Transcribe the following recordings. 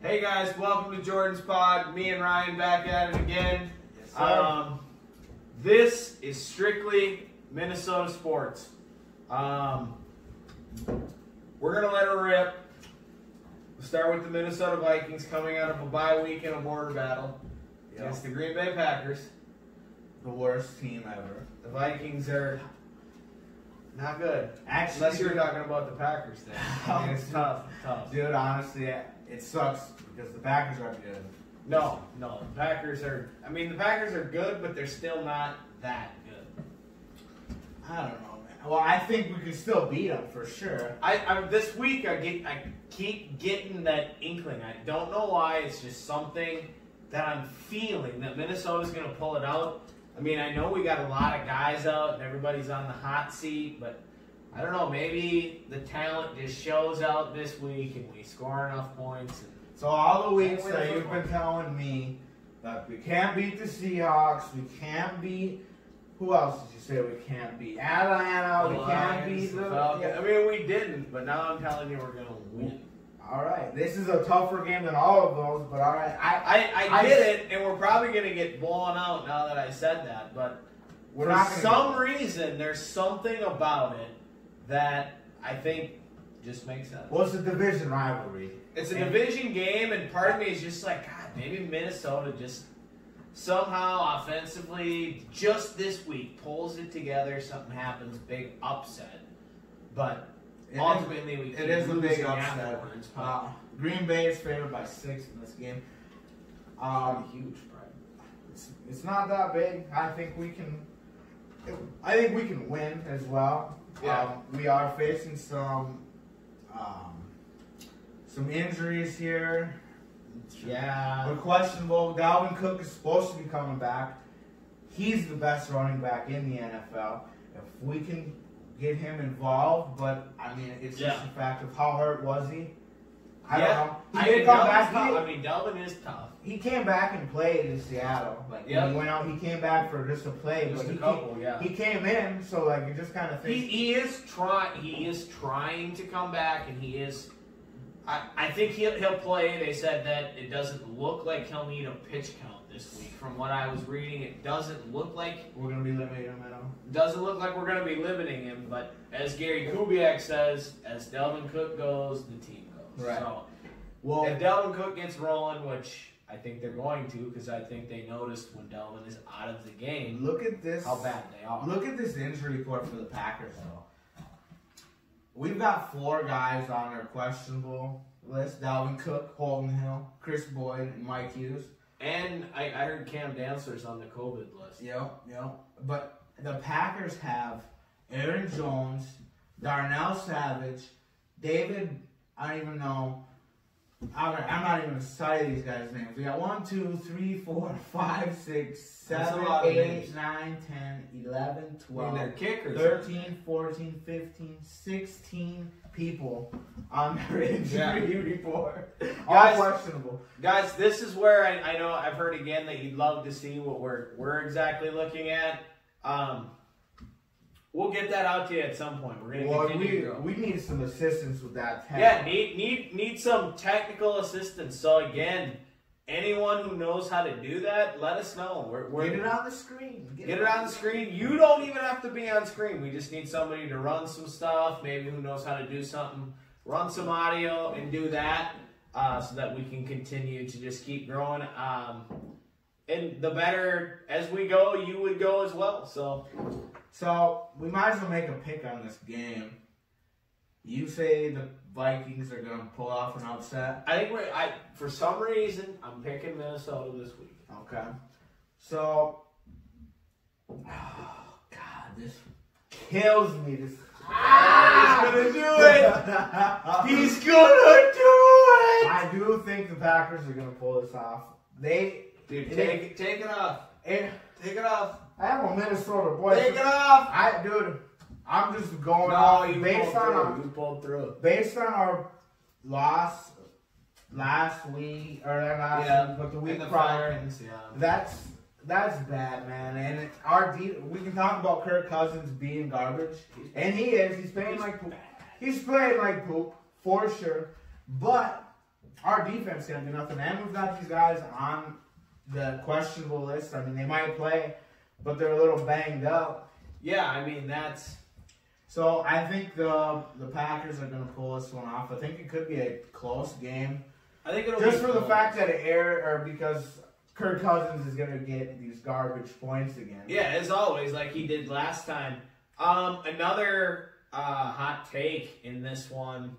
Hey guys, welcome to Jordan's Pod. Me and Ryan back at it again. Yes, sir. This is strictly Minnesota sports. We're gonna let her rip. We'll start with the Minnesota Vikings coming out of a bye week in a border battle against the Green Bay Packers. The worst team ever. The Vikings are not good. Actually, Unless you're talking about the Packers thing. I mean, it's tough. Dude, honestly, it sucks because the Packers aren't good. No. The Packers are. I mean, the Packers are good, but they're still not that good. I don't know, man. Well, I think we can still beat them for sure. This week I keep getting that inkling. I don't know why. It's just something that I'm feeling that Minnesota's going to pull it out. I mean, I know we got a lot of guys out and everybody's on the hot seat, but I don't know. Maybe the talent just shows out this week and we score enough points. So all the weeks that you've been telling me that we can't beat the Seahawks, we can't beat. Who else did you say we can't beat? Atlanta, we can't beat the Falcons. Yeah, I mean, we didn't, but now I'm telling you we're going to win. All right. This is a tougher game than all of those, but all right. I get it, and we're probably going to get blown out now that I said that, but for some reason, there's something about it that I think just makes sense. Well, it's a division rivalry. It's a division game, and part of me is just like, God, maybe Minnesota just somehow offensively, just this week, pulls it together, something happens, big upset. But ultimately, it is a big upset. Green Bay is favored by 6 in this game. Huge, right? It's not that big. I think we can win as well. Yeah. We are facing some injuries here. Yeah. We're questionable. Dalvin Cook is supposed to be coming back. He's the best running back in the NFL. If we can get him involved, but I mean, it's just a fact of how hurt was he? I don't know. He didn't come back. Dalvin is tough. He came back and played in Seattle. When he went out, he came back for just a play. Just but a couple, He came in, so you just kind of think he is trying to come back, and he is. I think he'll play. They said that it doesn't look like he'll need a pitch count this week. From what I was reading, it doesn't look like we're going to be limiting him at all. Doesn't look like we're going to be limiting him. But as Gary Kubiak says, as Dalvin Cook goes, the team goes. Right. So, if Dalvin Cook gets rolling, which I think they're going to, because I think they noticed when Dalvin is out of the game. Look at this. How bad they are. Look at this injury report for the Packers, though. We've got 4 guys on our questionable list: Dalvin Cook, Holton Hill, Chris Boyd, and Mike Hughes. And I heard Cam Dantzler's on the COVID list. Yep. But the Packers have Aaron Jones, Darnell Savage, David. I don't even know. I'm not even going to say these guys' names. We got 1, 2, 3, 4, 5, 6, 7, 8, 9, 10, 11, 12, they're kickers, 13, 14, 15, 16 people on their injury report. All questionable. Guys, this is where I know I've heard again that you'd love to see what we're exactly looking at. We'll get that out to you at some point. We're gonna continue to grow. We need some assistance with that. Yeah, need some technical assistance. So again, anyone who knows how to do that, let us know. Get it on the screen. Get it on the screen. You don't even have to be on screen. We just need somebody to run some stuff. Maybe who knows how to do something. Run some audio and do that, so that we can continue to just keep growing. And the better as we go, you would go as well. So we might as well make a pick on this game. You say the Vikings are going to pull off an upset? I think for some reason, I'm picking Minnesota this week. Okay. So, oh God, this kills me. He's gonna do it. He's gonna do it. I do think the Packers are going to pull this off. Take it off. Take it off. I am a Minnesota boy. Take it off. I'm just going off based on our loss last week but the week prior. Falcons, That's bad, man. And we can talk about Kirk Cousins being garbage, and he is. He's playing like poop. He's playing like poop for sure. But our defense can't do nothing. And we've got these guys on the questionable list. I mean, they might play, but they're a little banged up. Yeah, I mean, that's... So I think the Packers are going to pull this one off. I think it could be a close game. I think it'll just be for the close. fact that because Kirk Cousins is going to get these garbage points again. Yeah, as always, like he did last time. Another hot take in this one,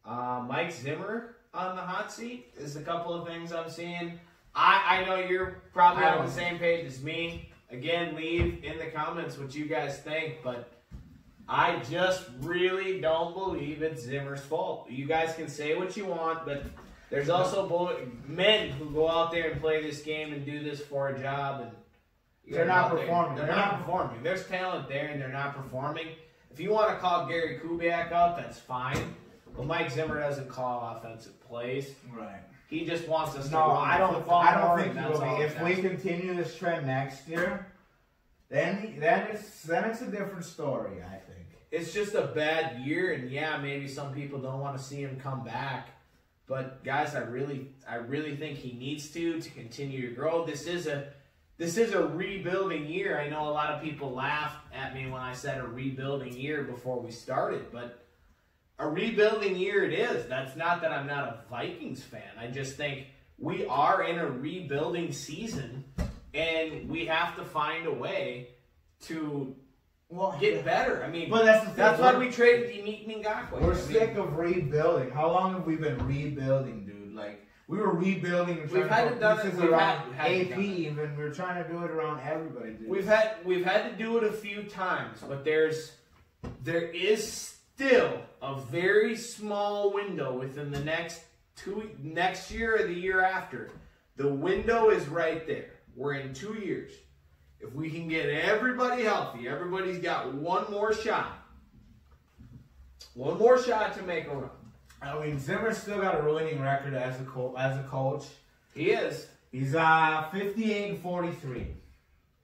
Mike Zimmer on the hot seat is a couple of things I'm seeing. I know you're probably on the same page as me. Again, leave in the comments what you guys think, but I just really don't believe it's Zimmer's fault. You guys can say what you want, but there's also men who go out there and play this game and do this for a job, and they're not performing. They're not performing. There's talent there, and they're not performing. If you want to call Gary Kubiak out, that's fine. But Mike Zimmer doesn't call offensive plays. Right. He just wants us to No, run I don't think he he will be. If we continue this trend next year, then it's a different story, I think. It's just a bad year, and yeah, maybe some people don't want to see him come back. But guys, I really think he needs to continue to grow. This is a rebuilding year. I know a lot of people laughed at me when I said a rebuilding year before we started, but a rebuilding year it is. That's not that I'm not a Vikings fan. I just think we are in a rebuilding season, and we have to find a way to get better. I mean, but that's why we traded Unique Ngakwe. We're sick of rebuilding. How long have we been rebuilding, dude? Like, we were rebuilding and we've had to do it around AP, even we were trying to do it around everybody, dude. We've had to do it a few times, but there is still a very small window within the next year or the year after. The window is right there. We're in 2 years. If we can get everybody healthy, everybody's got one more shot to make a run. I mean, Zimmer's still got a winning record as a coach. He is. He's 58-43,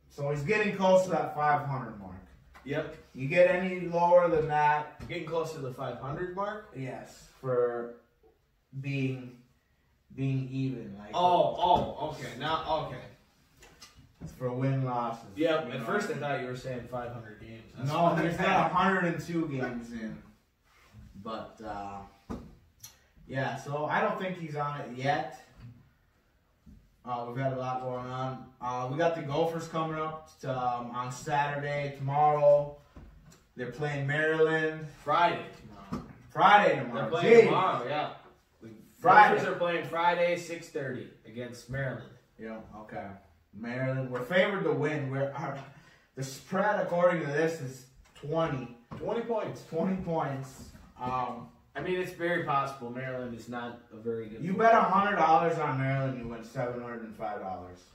so he's getting close to that 500 mark. Yep. You get any lower than that, Getting close to the 500 mark? yes, for being even. Like, Okay. Now, okay. it's for win-losses. Yep. At first I thought you were saying 500 games. That's No, he's got 102 games in. But, yeah, so I don't think he's on it yet. We've had a lot going on. We got the Gophers coming up on Saturday, tomorrow. They're playing Maryland. Friday tomorrow. They're playing tomorrow, yeah. The Friday. Gophers are playing Friday, 6:30 against Maryland. Yeah, okay. Maryland, we're favored to win. The spread, according to this, is 20. 20 points. 20 points. I mean, it's very possible Maryland is not a very good You team. bet $100 on Maryland, you win $705.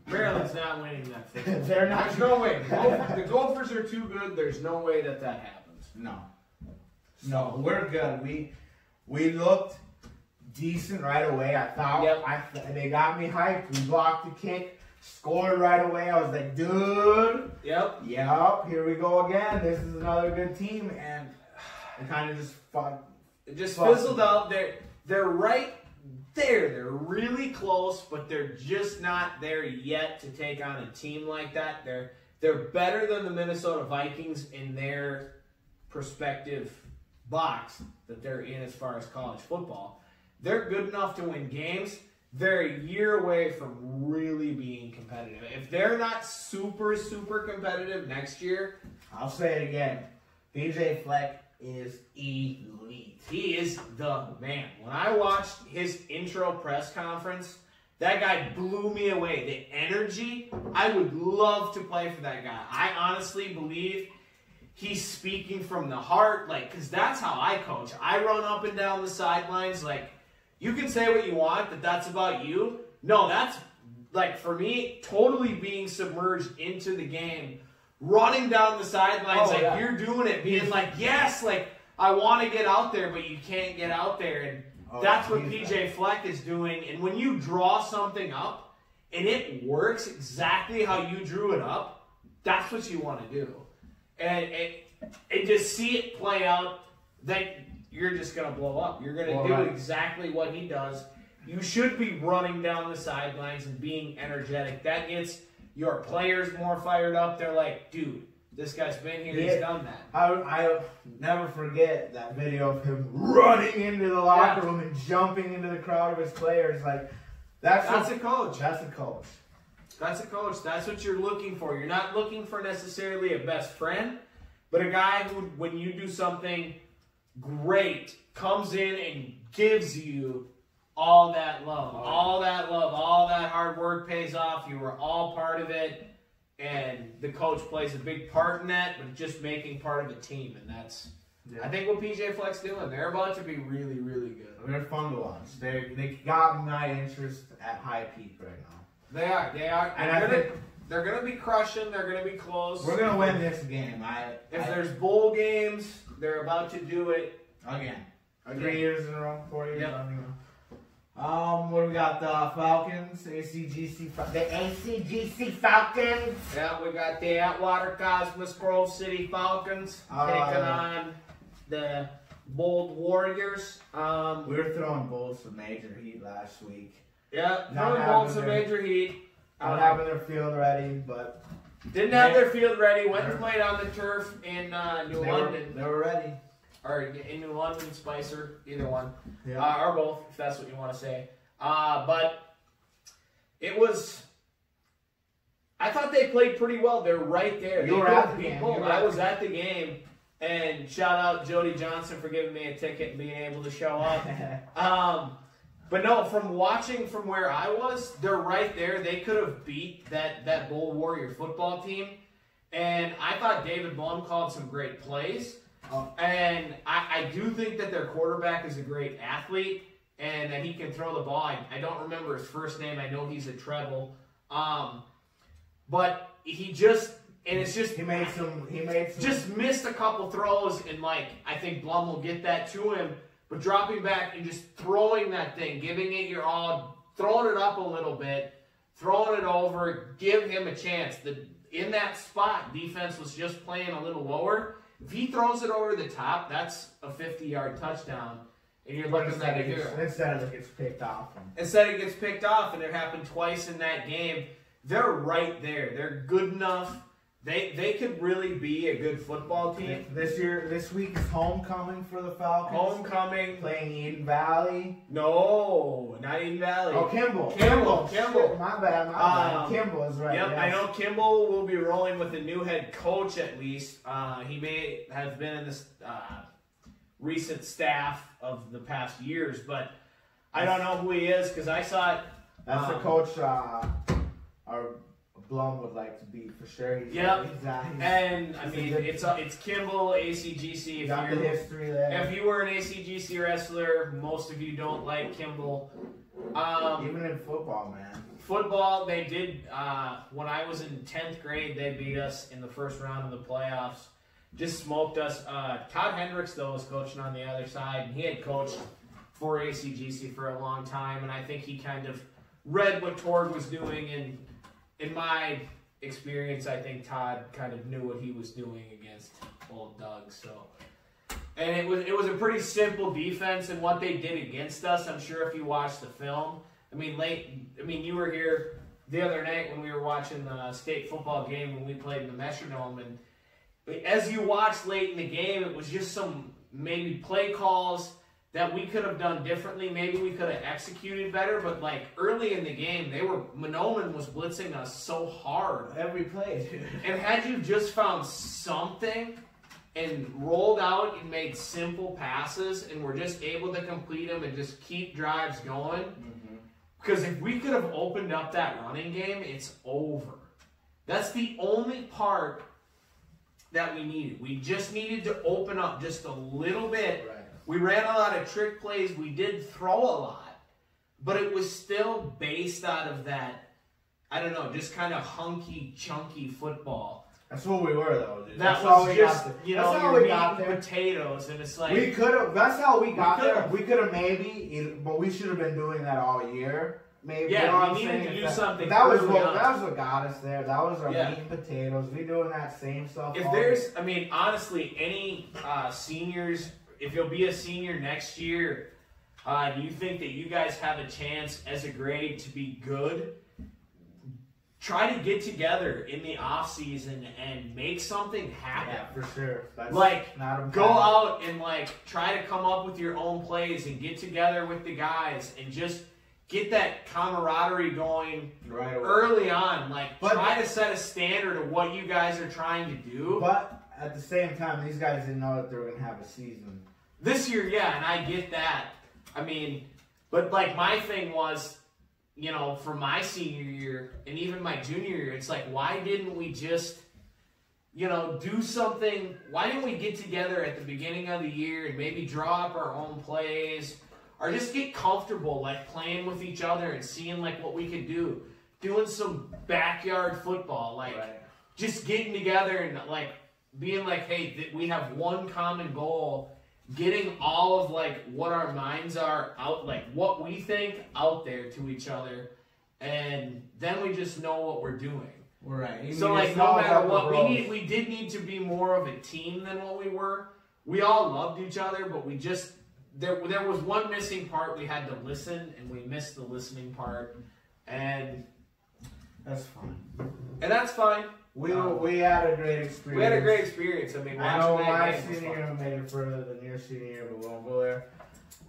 Maryland's not winning that thing. They're not. There's no way. The Gophers are too good. There's no way that happens. No, we're good. We looked decent right away. I thought. Yep. They got me hyped. We blocked the kick, scored right away. I was like, dude. Yep. Here we go again. This is another good team, and it kind of just fucked. It just fizzled out. They're right there. They're really close, but they're just not there yet to take on a team like that. They're better than the Minnesota Vikings in their prospective box that they're in as far as college football. They're good enough to win games. They're a year away from really being competitive. If they're not super, super competitive next year, I'll say it again. PJ Fleck is elite. he is the man. When I watched his intro press conference, that guy blew me away. The energy, I would love to play for that guy. I honestly believe he's speaking from the heart, because that's how I coach. I run up and down the sidelines, you can say what you want, but that's about you. No, that's, for me, totally being submerged into the game, running down the sidelines you're doing it, being yes, I want to get out there, but you can't get out there. And that's what PJ Fleck is doing. And when you draw something up and it works exactly how you drew it up, that's what you want to do. And just see it play out. you're just going to blow up. You're going to do exactly what he does. You should be running down the sidelines and being energetic. That gets your players more fired up. They're like, dude, this guy's been here. He's done that. I'll never forget that video of him running into the locker room and jumping into the crowd of his players. Like, that's a coach. That's a coach. That's a coach. That's what you're looking for. You're not looking for necessarily a best friend, but a guy who, when you do something great, comes in and gives you all that love. All that love, all that hard work pays off. You were all part of it. And the coach plays a big part in that, but just making part of a team. And that's, I think, what PJ Fleck's doing. They're about to be really, really good. They're fun to watch. They got my interest at high peak right now. They are. And they're going to be crushing. They're going to be close. We're going to win this game. If there's bowl games, they're about to do it. Again. 3 years in a row, 4 years. Yep. What do we got? The Falcons, the ACGC Falcons. Yeah, we got the Atwater Cosmos Grove City Falcons taking on the Bold Warriors. We were throwing bolts of major heat last week. Yeah, throwing bolts of major heat. Not having their field ready, but didn't have their field ready. Went and played on the turf in New London. They were ready. Or in New London, Spicer, either one. Yeah. Or both, if that's what you want to say. But it was, I thought they played pretty well. They're right there. You were at the game. I was at the game. And shout out Jody Johnson for giving me a ticket and being able to show up. But no, from watching from where I was, they're right there. They could have beat that Bull Warrior football team. And I thought David Blum called some great plays. And I do think that their quarterback is a great athlete and that he can throw the ball. I don't remember his first name. I know he's a treble. But he just, and it's just, he made some just missed a couple throws, and like, I think Blum will get that to him. But dropping back and just throwing that thing, giving it your all, throwing it up a little bit, throwing it over, give him a chance. In that spot, defense was just playing a little lower. If he throws it over the top, that's a 50-yard touchdown, and you're looking at it here. Instead it gets picked off. Instead it gets picked off, and it happened twice in that game. They're right there. They're good enough. They could really be a good football team. This week is homecoming for the Falcons. Homecoming. Playing Eden Valley. No, not Eden Valley. Oh, Kimball. Kimball. My bad. Kimball is right. Yep, yes. I know Kimball will be rolling with a new head coach at least. He may have been in this recent staff of the past years, but I don't know who he is because I saw it. That's the coach our Blum would like to be for sure. And I mean it's Kimball, ACGC. Got the history there. If you were an ACGC wrestler, most of you don't like Kimball. Even in football, man. Football, they did. When I was in 10th grade, they beat us in the first round of the playoffs. Just smoked us. Todd Hendricks, though, was coaching on the other side, and he had coached for ACGC for a long time, and I think he kind of read what Tord was doing, and in my experience, I think Todd kind of knew what he was doing against old Doug. So, and it was a pretty simple defense, and what they did against us. I'm sure if you watched the film, I mean, you were here the other night when we were watching the state football game when we played in the Metrodome, and as you watched late in the game, it was just some maybe play calls that we could have done differently. Maybe we could have executed better, but like early in the game, Monoman was blitzing us so hard. Every play, dude. And had you just found something and rolled out and made simple passes and were just able to complete them and just keep drives going, because if we could have opened up that running game, it's over. That's the only part that we needed. We just needed to open up just a little bit. Right. We ran a lot of trick plays. We did throw a lot, but it was still based out of that, I don't know, just kind of hunky, chunky football. That's what we were, though, dude. That's all we just, got you know, you're eating potatoes, and it's like... We could have, that's how we got there. We could have maybe, but we should have been doing that all year. Maybe, yeah, you know we needed to do something. That was what got us there. That was our meat and potatoes. We doing that same stuff. If there's, I mean, honestly, any seniors if you'll be a senior next year, do you think that you guys have a chance as a grade to be good? Try to get together in the off season and make something happen. Yeah, for sure. That's Like, go out and like try to come up with your own plays and get together with the guys and just get that camaraderie going right away. Early on. Like, try to set a standard of what you guys are trying to do. But at the same time, these guys didn't know that they were going to have a season. This year, yeah, and I get that. I mean, but like my thing was, you know, for my senior year and even my junior year, it's like, why didn't we just, you know, do something? Why didn't we get together at the beginning of the year and maybe draw up our own plays or just get comfortable, like playing with each other and seeing like what we could do, doing some backyard football, like just getting together and like being like, hey, we have one common goal. Getting all of like what our minds are out, like what we think out there to each other, and then we just know what we're doing. Right. So like no matter what, we did need to be more of a team than what we were. We all loved each other, but we just there was one missing part. We had to listen, and we missed the listening part, and that's fine. And that's fine. We had a great experience. We had a great experience. I mean, I know my senior year made it further than your senior year, but we won't go there.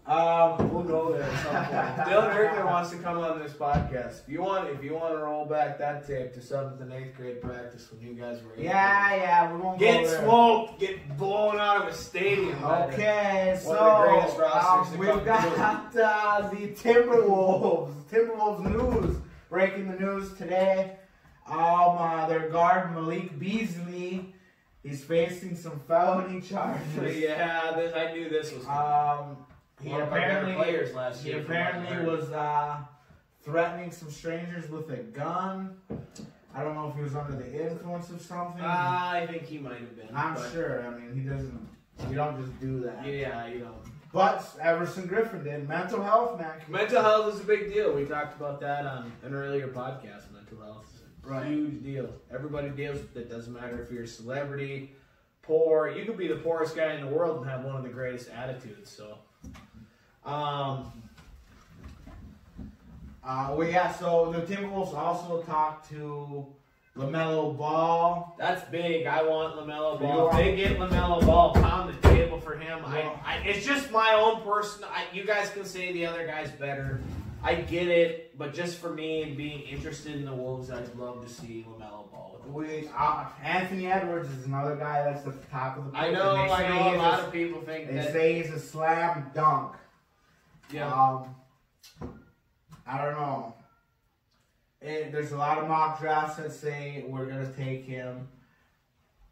We'll go there at some point. Dylan Erkner wants to come on this podcast. If you want to roll back that tape to 7th and 8th grade practice when you guys were 8th yeah, we won't go get there. Smoked, get blown out of a stadium. Okay, one of the greatest rosters we've got the Timberwolves news, breaking the news today. Their guard Malik Beasley, he's facing some felony charges. Yeah, I knew this was. He one of our better players last year. He apparently was threatening some strangers with a gun. I don't know if he was under the influence of something. I think he might have been. I'm sure. I mean, you don't just do that. Yeah, you don't. But Everson Griffin did. Mental health, man. Mental health is a big deal. We talked about that on an earlier podcast. Mental health is a huge deal. Everybody deals with it. Doesn't matter if you're a celebrity, poor. You could be the poorest guy in the world and have one of the greatest attitudes. So, so the Timberwolves also talked to LaMelo Ball. That's big. I want LaMelo Ball. If they get LaMelo Ball, pound the table for him. It's just my own personal. You guys can say the other guy's better. I get it, but just for me and being interested in the Wolves, I'd love to see LaMelo Ball. Anthony Edwards is another guy that's at the top of the board. I know a lot of people think they say he's a slam dunk. Yeah. I don't know. There's a lot of mock drafts that say we're gonna take him.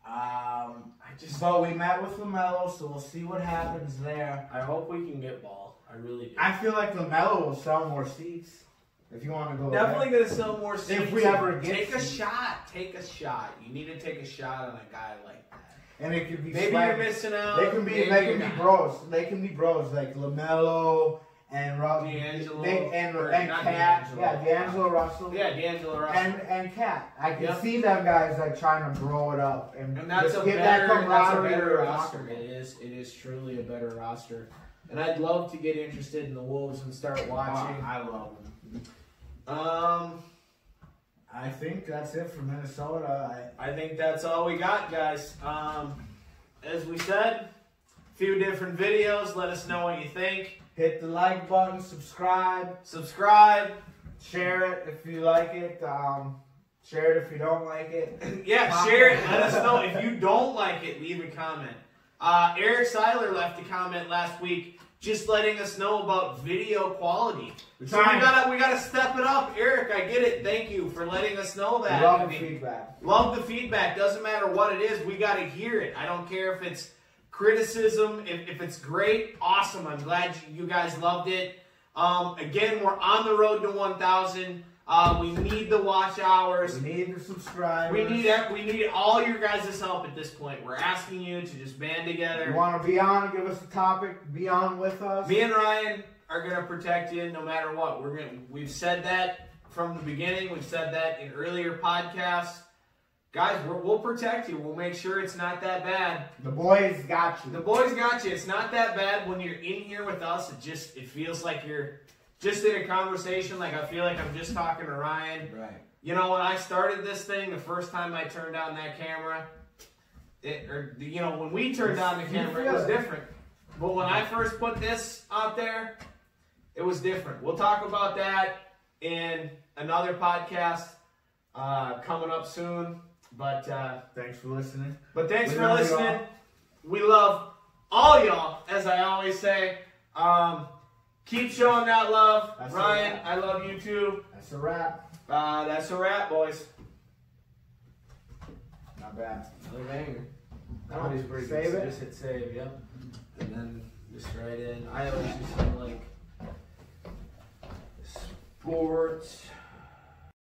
But we met with LaMelo, so we'll see what happens there. I hope we can get Ball. I really do. I feel like LaMelo will sell more seats. If you want to go definitely there. Gonna sell more seats. If we ever get take a shot. You need to take a shot on a guy like that. And it could be maybe you're missing out. They can be bros. They can be bros like LaMelo and D'Angelo and Cat. D'Angelo Russell. Yeah, D'Angelo Russell. And Cat. I can see them guys like trying to bro it up and that's a better roster. It is truly a better roster. And I'd love to get interested in the Wolves and start watching. I love them. I think that's it for Minnesota. I think that's all we got, guys. As we said, a few different videos. Let us know what you think. Hit the like button, subscribe, share it if you like it. Share it if you don't like it. Yeah, share it. Let us know if you don't like it. Leave a comment. Eric Seiler left a comment last week, just letting us know about video quality. So we gotta step it up, Eric. I get it. Thank you for letting us know that. Love the feedback. Love the feedback. Doesn't matter what it is. We gotta hear it. I don't care if it's criticism. If it's great, awesome. I'm glad you guys loved it. Again, we're on the road to 1,000. We need the watch hours. We need the subscribers. We need all your guys' help at this point. We're asking you to just band together. You want to be on, give us a topic, be on with us. Me and Ryan are gonna protect you no matter what. We've said that from the beginning. We've said that in earlier podcasts. guys, we'll protect you. We'll make sure it's not that bad. The boys got you. The boys got you. It's not that bad when you're in here with us. It feels like you're just in a conversation. Like I feel like I'm just talking to Ryan. Right. You know, when I started this thing, the first time I turned on that camera, when we turned on the camera, it was different. But when I first put this out there, it was different. We'll talk about that in another podcast coming up soon. But thanks for listening. Thanks for listening. We love all y'all, as I always say. Keep showing that love. That's Ryan, I love you too. That's a wrap. That's a wrap, boys. Not bad. Another banger. That one is pretty good. Save So it. just hit save, yep. And then just right in. I always do something like sports.